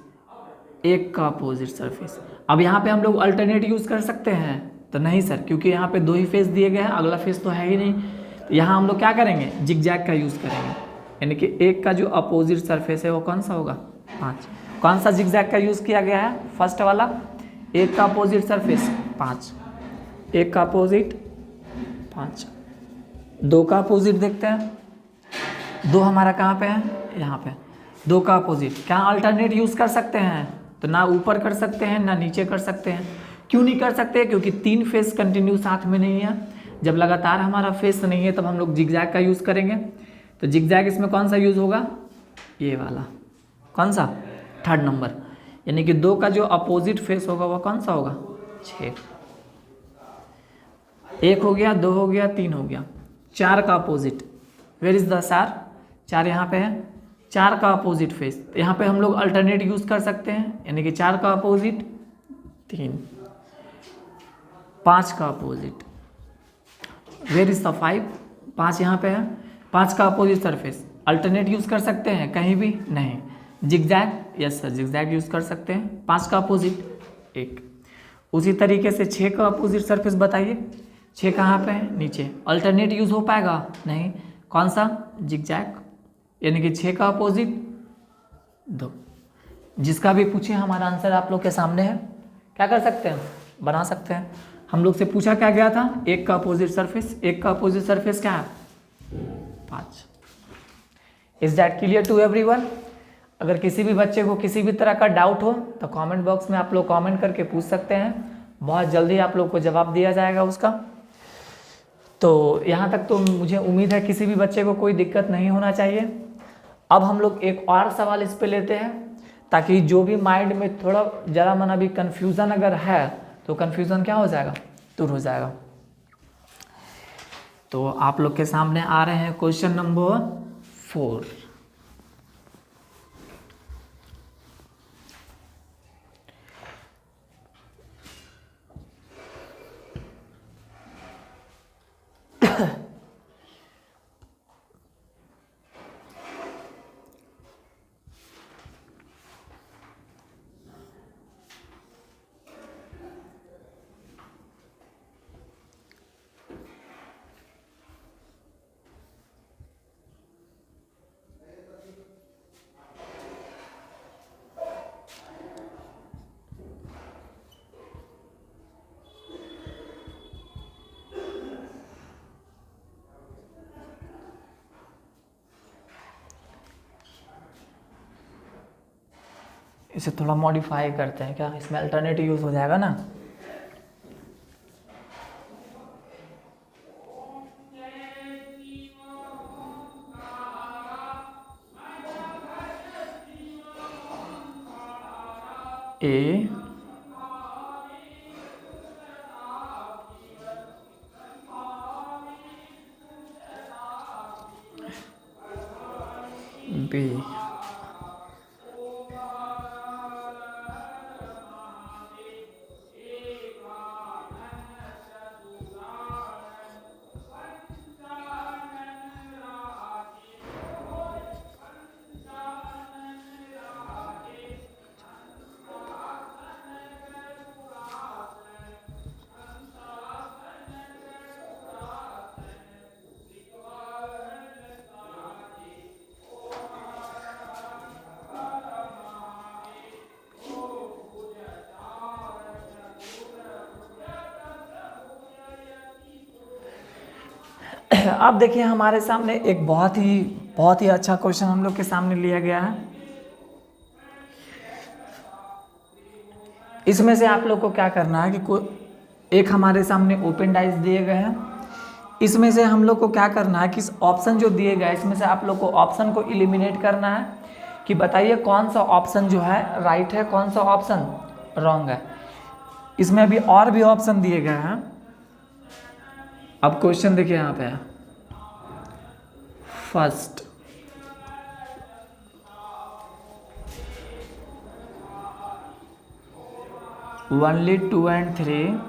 S1: एक का अपोजिट सरफेस। अब यहाँ पे हम लोग अल्टरनेट यूज़ कर सकते हैं? तो नहीं सर, क्योंकि यहाँ पे दो ही फेस दिए गए हैं, अगला फेस तो है ही नहीं। तो यहाँ हम लोग क्या करेंगे, जिगजैग का यूज़ करेंगे, यानी कि एक का जो अपोजिट सरफेस है वो कौन सा होगा, पाँच। कौन सा जिगजैग का यूज़ किया गया है, फर्स्ट वाला। एक का अपोजिट सरफेस पाँच, एक का अपोजिट पाँच, दो का अपोजिट देखते हैं। दो हमारा कहाँ पे है, यहाँ पे। दो का अपोजिट, क्या अल्टरनेट यूज़ कर सकते हैं? तो ना ऊपर कर सकते हैं ना नीचे कर सकते हैं। क्यों नहीं कर सकते? क्योंकि तीन फेस कंटिन्यू साथ में नहीं है। जब लगातार हमारा फेस नहीं है तब हम लोग जिगजैग का यूज़ करेंगे। तो जिगजैग इसमें कौन सा यूज़ होगा, ये वाला। कौन सा, थर्ड नंबर, यानी कि दो का जो अपोजिट फेस होगा वो कौन सा होगा, छः। एक हो गया, दो हो गया, तीन हो गया। चार का अपोजिट, वेयर इज द चार, चार यहाँ पे है। चार का अपोजिट फेस, यहाँ पे हम लोग अल्टरनेट यूज़ कर सकते हैं, यानी कि चार का अपोजिट तीन, पाँच का opposite, where is the five, पाँच यहाँ पे है। पाँच का अपोजिट सरफेस, अल्टरनेट यूज़ कर सकते हैं कहीं भी नहीं। Zigzag, yes sir zigzag use कर सकते हैं। पाँच का अपोजिट एक। उसी तरीके से छः का अपोजिट सरफेस बताइए, छः कहाँ पे है, नीचे। अल्टरनेट यूज़ हो पाएगा नहीं, कौन सा, जिगजैग, यानी कि छः का अपोजिट दो। जिसका भी पूछे हमारा आंसर आप लोग के सामने है, क्या कर सकते हैं, बना सकते हैं। हम लोग से पूछा क्या गया था, एक का अपोजिट सरफेस, एक का अपोजिट सरफेस क्या है, पाँच। Is that clear to everyone? अगर किसी भी बच्चे को किसी भी तरह का डाउट हो तो कमेंट बॉक्स में आप लोग कमेंट करके पूछ सकते हैं, बहुत जल्दी आप लोग को जवाब दिया जाएगा उसका। तो यहाँ तक तो मुझे उम्मीद है किसी भी बच्चे को कोई दिक्कत नहीं होना चाहिए। अब हम लोग एक और सवाल इस पे लेते हैं, ताकि जो भी माइंड में थोड़ा जरा मना भी कन्फ्यूज़न अगर है तो कन्फ्यूज़न क्या हो जाएगा, दूर हो जाएगा। तो आप लोग के सामने आ रहे हैं क्वेश्चन नंबर 4। इसे थोड़ा मॉडिफाई करते हैं क्या, इसमें अल्टरनेट यूज़ हो जाएगा ना। A B. अब देखिए हमारे सामने एक बहुत ही अच्छा क्वेश्चन हम लोग के सामने लिया गया है। इसमें से आप लोग को क्या करना है कि एक हमारे सामने ओपन डाइस दिए गए हैं, इसमें से हम लोग को क्या करना है कि इस ऑप्शन जो दिए गए इसमें से आप लोग को ऑप्शन को एलिमिनेट करना है कि बताइए कौन सा ऑप्शन जो है राइट है, कौन सा ऑप्शन रॉन्ग है। इसमें अभी और भी ऑप्शन दिए गए हैं। अब क्वेश्चन देखिए यहाँ पे, first only 2 and 3,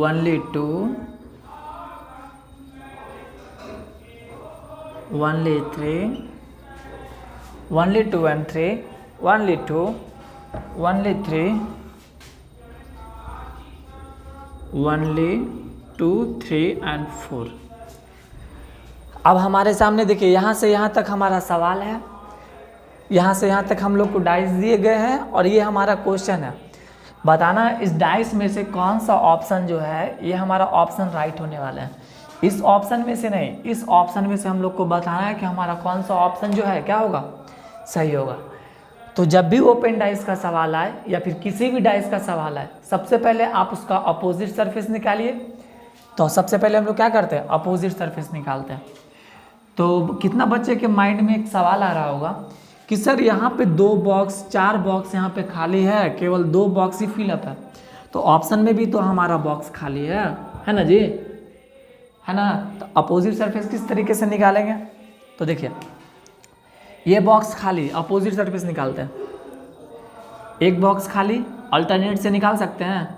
S1: only 2, only 3, only 2 and 3, only 2, only 3, only 2, 3 and 4। अब हमारे सामने देखिए यहाँ से यहाँ तक हमारा सवाल है, यहाँ से यहाँ तक हम लोग को डाइस दिए गए हैं और ये हमारा क्वेश्चन है। बताना इस डाइस में से कौन सा ऑप्शन जो है ये हमारा ऑप्शन राइट होने वाला है। इस ऑप्शन में से नहीं, इस ऑप्शन में से हम लोग को बताना है कि हमारा कौन सा ऑप्शन जो है क्या होगा, सही होगा। तो जब भी ओपन डाइस का सवाल आए या फिर किसी भी डाइस का सवाल आए, सबसे पहले आप उसका अपोजिट सरफेस निकालिए। तो सबसे पहले हम लोग क्या करते हैं, अपोजिट सरफेस निकालते हैं। तो कितना बच्चे के माइंड में एक सवाल आ रहा होगा कि सर यहाँ पे 2 बॉक्स 4 बॉक्स यहाँ पे खाली है, केवल 2 बॉक्स ही फिलअप है, तो ऑप्शन में भी तो हमारा बॉक्स खाली है ना जी, है ना। तो अपोजिट सरफेस किस तरीके से निकालेंगे, तो देखिए ये बॉक्स खाली, अपोजिट सरफेस निकालते हैं। एक बॉक्स खाली अल्टरनेट से निकाल सकते हैं।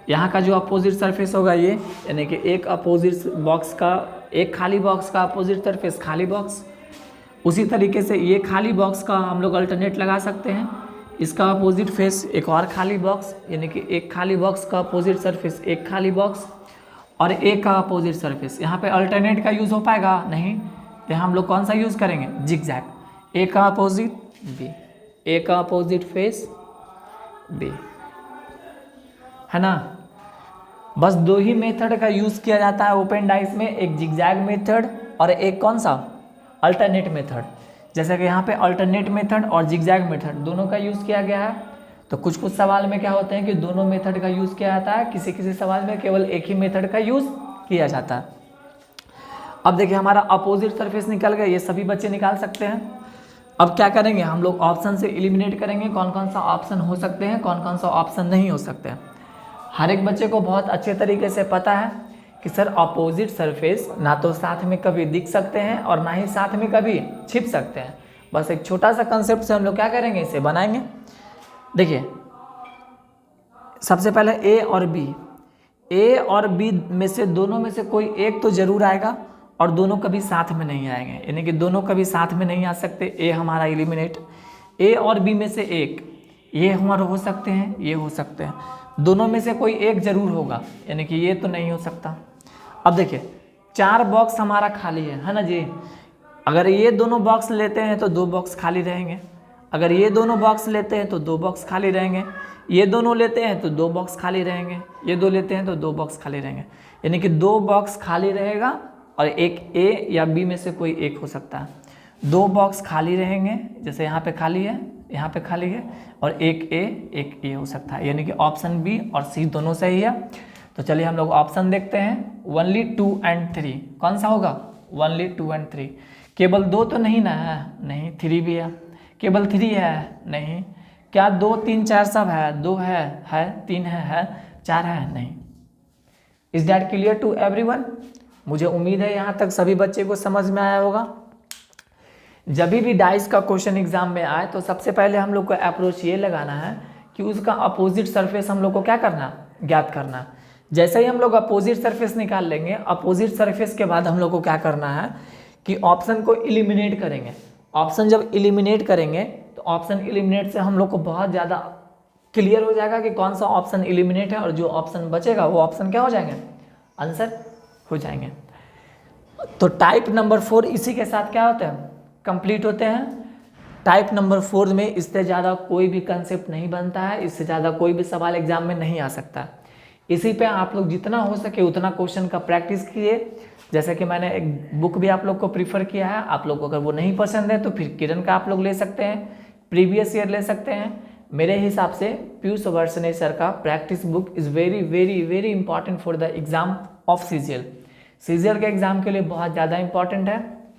S1: यहाँ का जो अपोजिट सरफेस होगा ये, यानी कि एक अपोजिट बॉक्स का, एक खाली बॉक्स का अपोजिट सरफेस खाली बॉक्स। उसी तरीके से ये खाली बॉक्स का हम लोग अल्टरनेट लगा सकते हैं। इसका अपोजिट फेस एक और खाली बॉक्स, यानी कि एक खाली बॉक्स का अपोजिट सरफेस एक खाली बॉक्स और एक का अपोजिट सरफेस। यहाँ पे अल्टरनेट का यूज़ हो पाएगा नहीं, तो हम लोग कौन सा यूज़ करेंगे, जिगजैग। ए का अपोजिट बी, ए का अपोजिट फेस बी, है ना। बस 2 ही मेथड का यूज़ किया जाता है ओपन डाइस में, एक जिगजैग मेथड और एक कौन सा, अल्टरनेट मेथड। जैसे कि यहाँ पे अल्टरनेट मेथड और जिगजैग मेथड दोनों का यूज़ किया गया है। तो कुछ सवाल में क्या होते हैं कि दोनों मेथड का यूज़ किया जाता है, किसी सवाल में केवल एक ही मेथड का यूज़ किया जाता है। अब देखिए हमारा अपोजिट सरफेस निकल गया, ये सभी बच्चे निकाल सकते हैं। अब क्या करेंगे, हम लोग ऑप्शन से एलिमिनेट करेंगे कौन कौन सा ऑप्शन हो सकते हैं, कौन कौन सा ऑप्शन नहीं हो सकते हैं। हर एक बच्चे को बहुत अच्छे तरीके से पता है कि सर अपोजिट सरफेस ना तो साथ में कभी दिख सकते हैं और ना ही साथ में कभी छिप सकते हैं। बस एक छोटा सा कंसेप्ट से हम लोग क्या करेंगे, इसे बनाएंगे। देखिए सबसे पहले ए और बी में से दोनों में से कोई एक तो जरूर आएगा और दोनों कभी साथ में नहीं आएंगे, यानी कि दोनों कभी साथ में नहीं आ सकते। ए हमारा एलिमिनेट, ए और बी में से एक, ये हमारे हो सकते हैं, ये हो सकते हैं, दोनों में से कोई एक जरूर होगा, यानी कि ये तो नहीं हो सकता। अब देखिए 4 बॉक्स हमारा खाली है ना जी। अगर ये दोनों बॉक्स लेते हैं तो 2 बॉक्स खाली रहेंगे, अगर ये दोनों बॉक्स लेते हैं तो 2 बॉक्स खाली रहेंगे, ये दोनों लेते हैं तो 2 बॉक्स खाली रहेंगे, ये 2 लेते हैं तो 2 बॉक्स खाली रहेंगे, यानी कि 2 बॉक्स खाली रहेगा और एक ए या बी में से कोई एक हो सकता है। 2 बॉक्स खाली रहेंगे, जैसे यहाँ पे खाली है, यहाँ पे खाली है, और एक ए हो सकता है, यानी कि ऑप्शन बी और सी दोनों सही है। तो चलिए हम लोग ऑप्शन देखते हैं, ओनली 2 एंड 3 कौन सा होगा, ओनली 2 एंड 3। केवल 2 तो नहीं ना है, नहीं, 3 भी है। केवल 3 है, नहीं। क्या 2 3 4 सब है, 2 है, 3 है, 4 है, नहीं। Is that clear to everyone? मुझे उम्मीद है यहाँ तक सभी बच्चे को समझ में आया होगा। जब भी डाइस का क्वेश्चन एग्जाम में आए तो सबसे पहले हम लोग को अप्रोच ये लगाना है कि उसका अपोजिट सरफेस हम लोग को क्या करना, ज्ञात करना। जैसे ही हम लोग अपोजिट सरफेस निकाल लेंगे, अपोजिट सरफेस के बाद हम लोग को क्या करना है कि ऑप्शन को एलिमिनेट करेंगे। ऑप्शन जब एलिमिनेट करेंगे तो ऑप्शन एलिमिनेट से हम लोग को बहुत ज़्यादा क्लियर हो जाएगा कि कौन सा ऑप्शन एलिमिनेट है, और जो ऑप्शन बचेगा वो ऑप्शन क्या हो जाएंगे, आंसर हो जाएंगे। तो टाइप नंबर 4 इसी के साथ क्या होता है, कंप्लीट होते हैं। टाइप नंबर 4 में इससे ज़्यादा कोई भी कंसेप्ट नहीं बनता है, इससे ज़्यादा कोई भी सवाल एग्जाम में नहीं आ सकता। इसी पे आप लोग जितना हो सके उतना क्वेश्चन का प्रैक्टिस कीजिए। जैसे कि मैंने एक बुक भी आप लोग को प्रीफर किया है, आप लोग को अगर वो नहीं पसंद है तो फिर किरण का आप लोग ले सकते हैं, प्रीवियस ईयर ले सकते हैं। मेरे हिसाब से पीयूष वर्षने सर का practice book is very very very important for the exam of CGL. CGL के एग्जाम के लिए बहुत ज़्यादा इंपॉर्टेंट है।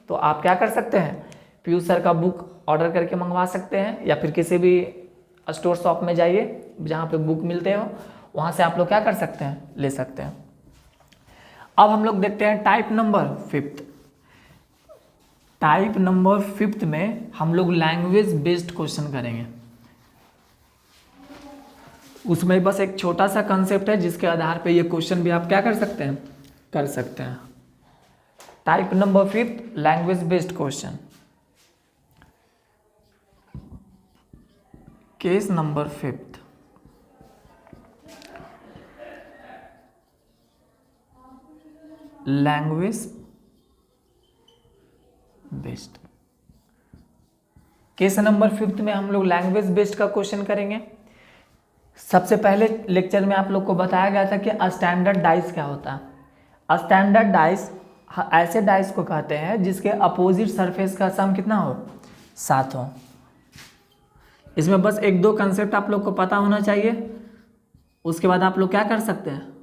S1: तो आप क्या कर सकते हैं, पीयूष सर का बुक ऑर्डर करके मंगवा सकते हैं, या फिर किसी भी स्टोर शॉप में जाइए जहाँ पे बुक मिलते हो, वहाँ से आप लोग क्या कर सकते हैं, ले सकते हैं। अब हम लोग देखते हैं टाइप नंबर 5। टाइप नंबर 5 में हम लोग लैंग्वेज बेस्ड क्वेश्चन करेंगे। उसमें बस एक छोटा सा कंसेप्ट है जिसके आधार पे ये क्वेश्चन भी आप क्या कर सकते हैं, कर सकते हैं। Type number 5 language based question. Case number 5, language based. Case number 5 में हम लोग लैंग्वेज बेस्ड का क्वेश्चन करेंगे। सबसे पहले लेक्चर में आप लोग को बताया गया था कि स्टैंडर्ड डाइस क्या होता है। स्टैंडर्ड डाइस ऐसे डाइस को कहते हैं जिसके अपोजिट सरफेस का सम कितना हो, 7 हो। इसमें बस 1-2 कंसेप्ट आप लोग को पता होना चाहिए, उसके बाद आप लोग क्या कर सकते हैं,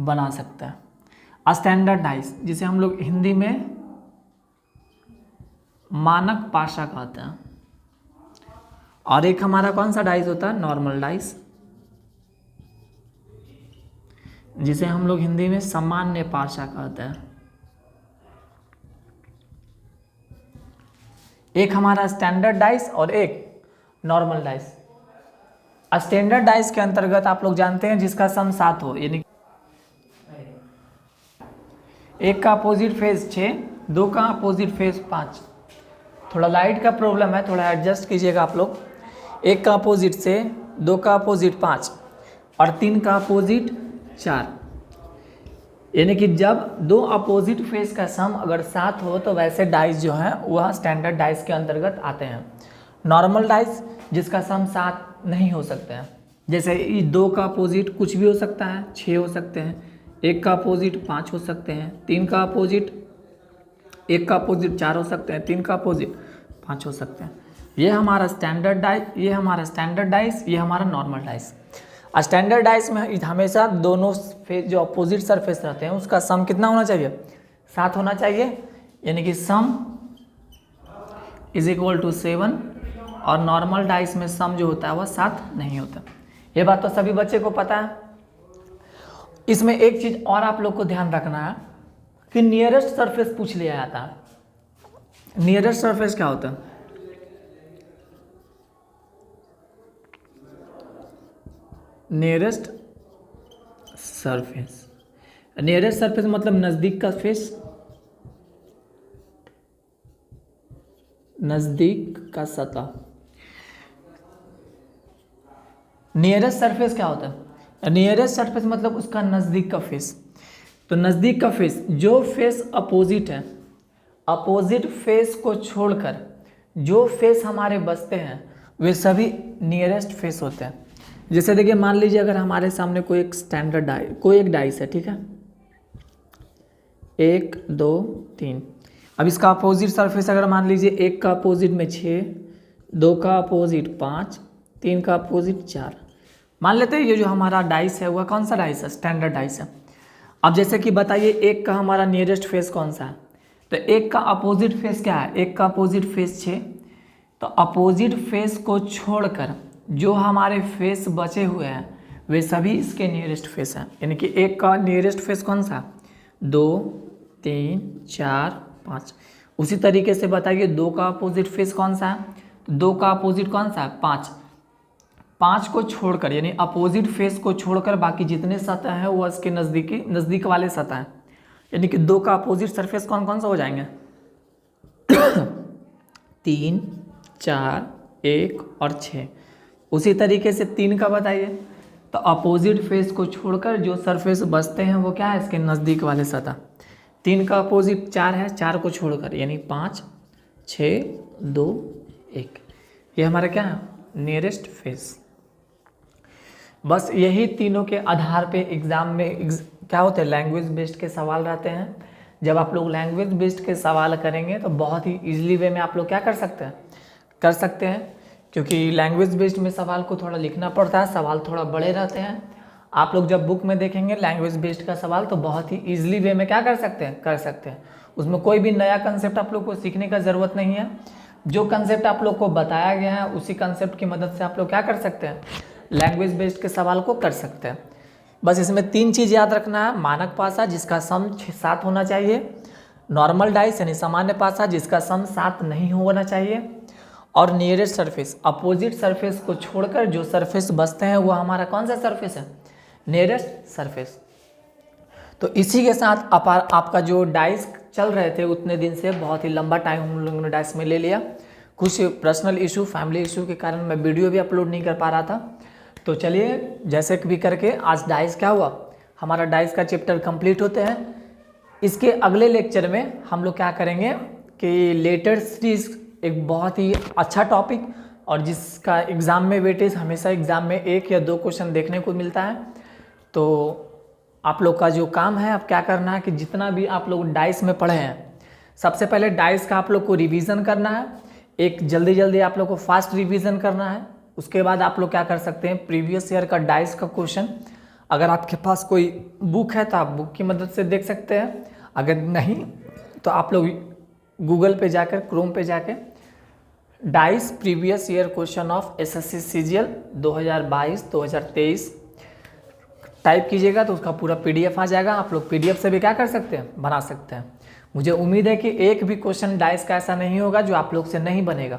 S1: बना सकते हैं। स्टैंडर्ड डाइस जिसे हम लोग हिंदी में मानक पाशा कहते हैं, और एक हमारा कौन सा डाइस होता है, नॉर्मल डाइस, जिसे हम लोग हिंदी में सामान्य पाशा कहते हैं। एक हमारा स्टैंडर्ड डाइस और एक नॉर्मल डाइस। स्टैंडर्ड डाइस के अंतर्गत आप लोग जानते हैं जिसका सम 7 हो, यानी एक का अपोजिट फेज 6, 2 का अपोजिट फेज 5। थोड़ा लाइट का प्रॉब्लम है, थोड़ा एडजस्ट कीजिएगा आप लोग। 1 का अपोजिट 6, 2 का अपोजिट 5 और 3 का अपोजिट 4। यानी कि जब 2 अपोजिट फेस का सम अगर 7 हो तो वैसे डाइस जो हैं वह स्टैंडर्ड डाइस के अंतर्गत आते हैं। नॉर्मल डाइस जिसका सम 7 नहीं हो सकते हैं, जैसे 2 का अपोजिट कुछ भी हो सकता है, 6 हो सकते हैं, 1 का अपोजिट 5 हो सकते हैं, 3 का अपोजिट 1 का अपोजिट 4 हो सकते हैं, 3 का अपोजिट 5 हो सकते हैं। ये हमारा स्टैंडर्ड डाइस, ये हमारा स्टैंडर्ड डाइस, ये हमारा नॉर्मल डाइस। स्टैंडर्ड डाइस में हमेशा दोनों फेस जो अपोजिट सरफेस रहते हैं उसका सम कितना होना चाहिए, 7 होना चाहिए, यानी कि सम इज इक्वल टू 7। और नॉर्मल डाइस में सम जो होता है वह 7 नहीं होता। ये बात तो सभी बच्चे को पता है। इसमें एक चीज़ और आप लोग को ध्यान रखना है कि नियरेस्ट सरफेस पूछ लिया जाता है। नियरेस्ट सरफेस क्या होता है, नियरेस्ट सरफेस, नियरेस्ट सरफेस मतलब नज़दीक का फेस, नज़दीक का सतह। नियरेस्ट सरफेस क्या होता है, नियरेस्ट सरफेस मतलब उसका नज़दीक का फेस। तो नज़दीक का फेस, जो फेस अपोजिट है, अपोजिट फेस को छोड़कर जो फेस हमारे बचते हैं वे सभी नियरेस्ट फेस होते हैं। जैसे देखिए, मान लीजिए अगर हमारे सामने कोई एक स्टैंडर्ड डाइस, कोई एक डाइस है, ठीक है, 1 2 3। अब इसका अपोजिट सरफेस अगर मान लीजिए 1 का अपोजिट में 6, 2 का अपोजिट 5, 3 का अपोजिट 4। मान लेते हैं ये जो हमारा डाइस है वह कौन सा डाइस है, स्टैंडर्ड डाइस है। अब जैसे कि बताइए 1 का हमारा नियरेस्ट फेस कौन सा है, तो 1 का अपोजिट फेस क्या है, 1 का अपोजिट फेस 6। तो अपोजिट फेस को छोड़कर जो हमारे फेस बचे हुए हैं वे सभी इसके नियरेस्ट फेस हैं। यानी कि 1 का नियरेस्ट फेस कौन सा, 2 3 4 5। उसी तरीके से बताइए 2 का अपोजिट फेस कौन सा है, तो 2 का अपोजिट कौन सा है, 5। 5 को छोड़कर यानी अपोजिट फेस को छोड़कर बाकी जितने सतह हैं वो इसके नज़दीक वाले सतह हैं। यानी कि 2 का अपोजिट सरफेस कौन कौन सा हो जाएंगे 3 4 1 और 6। उसी तरीके से 3 का बताइए, तो अपोजिट फेस को छोड़कर जो सरफेस बचते हैं वो क्या है, इसके नज़दीक वाले सतह। 3 का अपोजिट 4 है, 4 को छोड़कर यानी 5 6 2 1। ये हमारा क्या है, नियरेस्ट फेस। बस यही तीनों के आधार पे एग्ज़ाम में क्या होते हैं, लैंग्वेज बेस्ड के सवाल रहते हैं। जब आप लोग लैंग्वेज बेस्ड के सवाल करेंगे तो बहुत ही ईजिली वे में आप लोग क्या कर सकते हैं, क्योंकि लैंग्वेज बेस्ड में सवाल को थोड़ा लिखना पड़ता है, सवाल थोड़ा बड़े रहते हैं। आप लोग जब बुक में देखेंगे लैंग्वेज बेस्ड का सवाल तो बहुत ही ईजिली वे में क्या कर सकते हैं। उसमें कोई भी नया कंसेप्ट आप लोग को सीखने का ज़रूरत नहीं है। जो कंसेप्ट आप लोग को बताया गया है उसी कंसेप्ट की मदद से आप लोग क्या कर सकते हैं, लैंग्वेज बेस्ड के सवाल को कर सकते हैं। बस इसमें 3 चीज़ याद रखना है, मानक पासा जिसका सम 7 होना चाहिए, नॉर्मल डाइस यानी सामान्य पासा जिसका सम 7 नहीं होना चाहिए, और नियरेस्ट सरफेस अपोजिट सरफेस को छोड़कर जो सरफेस बचते हैं वो हमारा कौन सा सरफेस है, नियरेस्ट सरफेस। तो इसी के साथ आपका जो डाइस चल रहे थे उतने दिन से बहुत ही लंबा टाइम हम लोगों ने डाइस में ले लिया। कुछ पर्सनल इशू, फैमिली इशू के कारण मैं वीडियो भी अपलोड नहीं कर पा रहा था। तो चलिए जैसे भी करके आज डाइस क्या हुआ, हमारा डाइस का चैप्टर कंप्लीट होते हैं। इसके अगले लेक्चर में हम लोग क्या करेंगे कि लेटर सीरीज, एक बहुत ही अच्छा टॉपिक और जिसका एग्ज़ाम में वेटेज हमेशा एग्ज़ाम में 1 या 2 क्वेश्चन देखने को मिलता है। तो आप लोग का जो काम है अब क्या करना है कि जितना भी आप लोग डाइस में पढ़े हैं सबसे पहले डाइस का आप लोग को रिवीजन करना है। एक जल्दी आप लोग को फास्ट रिवीजन करना है। उसके बाद आप लोग क्या कर सकते हैं, प्रीवियस ईयर का डाइस का क्वेश्चन अगर आपके पास कोई बुक है तो आप बुक की मदद से देख सकते हैं। अगर नहीं तो आप लोग गूगल पे जाकर, क्रोम पे जाकर dice previous year question of SSC CGL 2022-2023 type कीजिएगा तो उसका पूरा पीडीएफ आ जाएगा। आप लोग पीडीएफ से भी क्या कर सकते हैं, बना सकते हैं। मुझे उम्मीद है कि एक भी क्वेश्चन डाइस का ऐसा नहीं होगा जो आप लोग से नहीं बनेगा।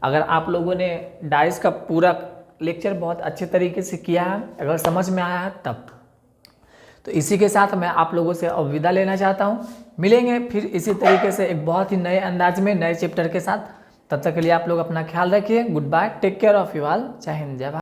S1: अगर आप लोगों ने डाइस का पूरा लेक्चर बहुत अच्छे तरीके से किया है, अगर समझ में आया है तब। तो इसी के साथ मैं आप लोगों से अब विदा लेना चाहता हूँ। मिलेंगे फिर इसी तरीके से एक बहुत ही नए अंदाज में नए चैप्टर के साथ। तब तक के लिए आप लोग अपना ख्याल रखिए। Good bye, take care of you all. जय हिंद, जय भारत।